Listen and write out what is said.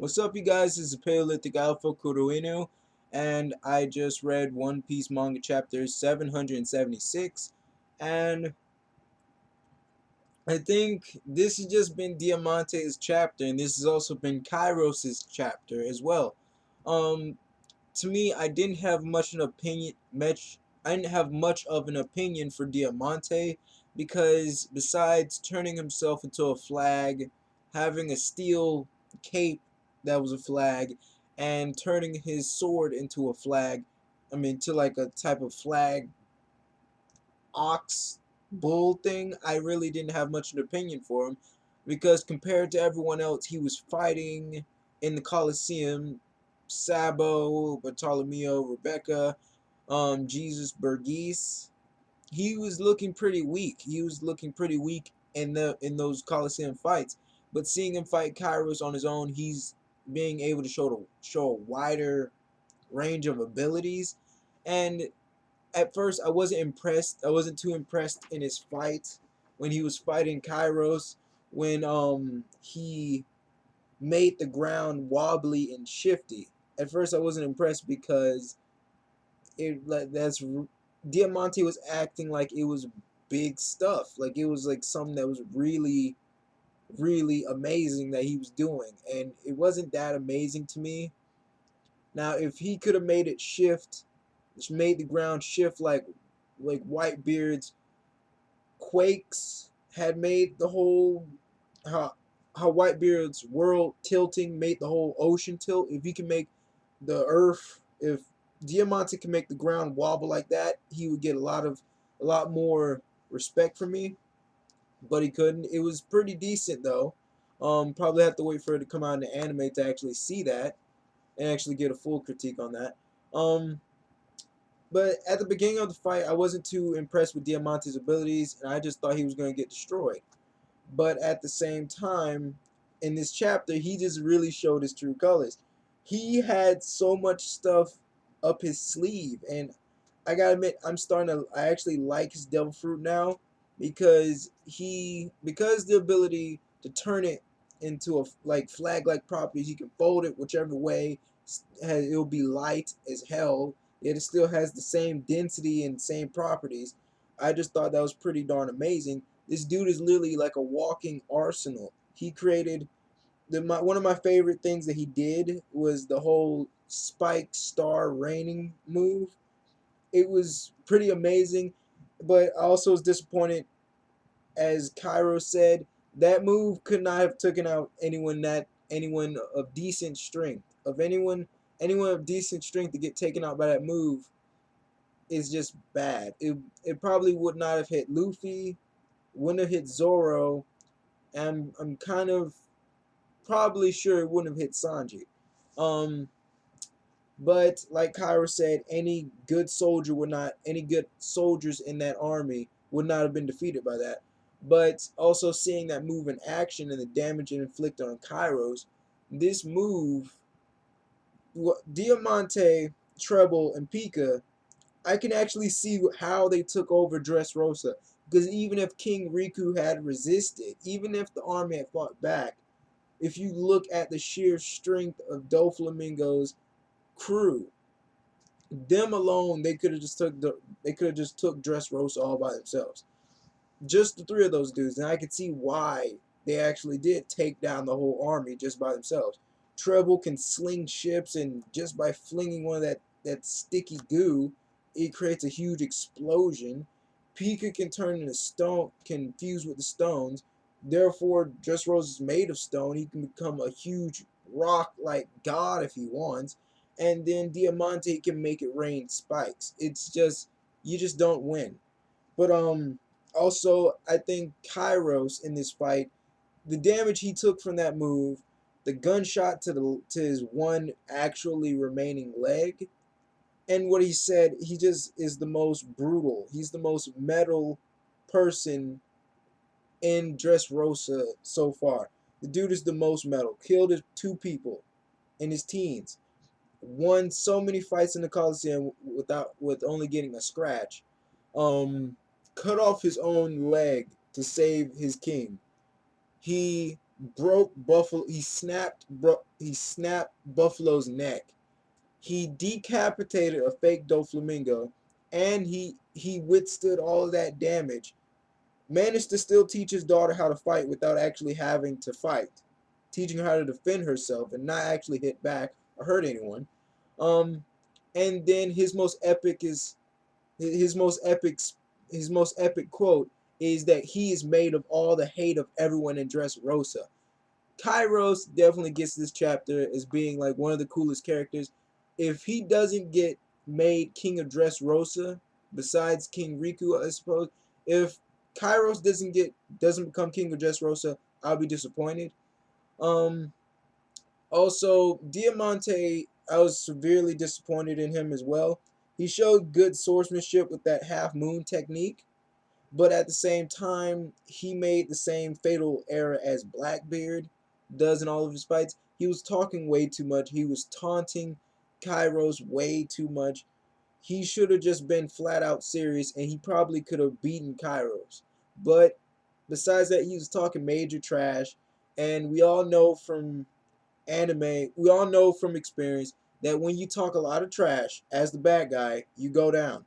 What's up, you guys? This is Paleolithic Alpha Kuruinu, and I just read One Piece manga chapter 776, and I think this has just been Diamante's chapter, and this has also been Kyros' chapter as well. Um, to me, I didn't have much an opinion. I didn't have much of an opinion for Diamante because besides turning himself into a flag, having a steel cape that was a flag, and turning his sword into a flag, I mean, to like a type of flag ox bull thing, I really didn't have much of an opinion for him because compared to everyone else, he was fighting in the Colosseum. Sabo, Bartolomeo, Rebecca, Jesus Burgess. He was looking pretty weak. He was looking pretty weak in those Colosseum fights. But seeing him fight Kyros on his own, he's being able to show a wider range of abilities. And at first I wasn't impressed. I wasn't too impressed in his fight when he was fighting Kyros when he made the ground wobbly and shifty. At first I wasn't impressed because it like that's Diamante was acting like it was big stuff. Like it was like something that was really amazing that he was doing, and it wasn't that amazing to me. Now if he could have made it shift, made the ground shift like Whitebeard's quakes had made the whole how Whitebeard's world tilting made the whole ocean tilt. If he can make the earth, if Diamante can make the ground wobble like that, he would get a lot more respect from me. But he couldn't. It was pretty decent though. Probably have to wait for it to come out in the anime to actually see that and actually get a full critique on that. Um, but at the beginning of the fight, I wasn't too impressed with Diamante's abilities, and I just thought he was going to get destroyed. But at the same time, in this chapter, he just really showed his true colors. He had so much stuff up his sleeve, and I gotta admit, I actually like his devil fruit now because the ability to turn it into a like flag like properties, he can fold it whichever way. It'll be light as hell, yet it still has the same density and same properties. I just thought that was pretty darn amazing. This dude is literally like a walking arsenal. He created one of my favorite things that he did was the whole spike star raining move. It was pretty amazing, but I also was disappointed, as Kyros said, that move could not have taken out anyone of decent strength. Of anyone of decent strength to get taken out by that move is just bad. It probably would not have hit Luffy, wouldn't have hit Zoro, and I'm kind of probably sure it wouldn't have hit Sanji. Um, but like Kyra said, any good soldiers in that army would not have been defeated by that. But also seeing that move in action and the damage it inflicted on Kyros, this move, Diamante, Treble, and Pika, I can actually see how they took over Dressrosa. Because even if King Riku had resisted, even if the army had fought back, if you look at the sheer strength of Doflamingo's crew, them alone, they could have just took Dressrosa all by themselves. Just the three of those dudes, and I could see why they actually did take down the whole army just by themselves. Treble can sling ships, and just by flinging one of that sticky goo, it creates a huge explosion. Pika can turn into stone, can fuse with the stones. Therefore, Dressrosa is made of stone. He can become a huge rock-like god if he wants. And then Diamante can make it rain spikes. It's just you just don't win. But also I think Kyros in this fight, the damage he took from that move, the gunshot to his one actually remaining leg, and what he said, he just is the most brutal. He's the most metal person in Dressrosa so far. The dude is the most metal. Killed two people in his teens. Won so many fights in the Coliseum with only getting a scratch. Um, cut off his own leg to save his king. He broke Buffalo. He snapped Buffalo's neck. He decapitated a fake Doflamingo, and he withstood all of that damage. Managed to still teach his daughter how to fight without actually having to fight, teaching her how to defend herself and not actually hit back or hurt anyone. Um, and then his most epic his most epic quote is that he is made of all the hate of everyone in Dressrosa. Kyros definitely gets this chapter as being like one of the coolest characters. If he doesn't get made King of Dressrosa, besides King Riku, I suppose, if Kyros doesn't become King of Dressrosa, I'll be disappointed. Um, Also, Diamante, I was severely disappointed in him as well. He showed good swordsmanship with that half moon technique, but at the same time, he made the same fatal error as Blackbeard does in all of his fights. He was talking way too much. He was taunting Kairos way too much. He should have just been flat out serious, and he probably could have beaten Kairos. But besides that, he was talking major trash, and we all know from experience that when you talk a lot of trash as the bad guy, you go down.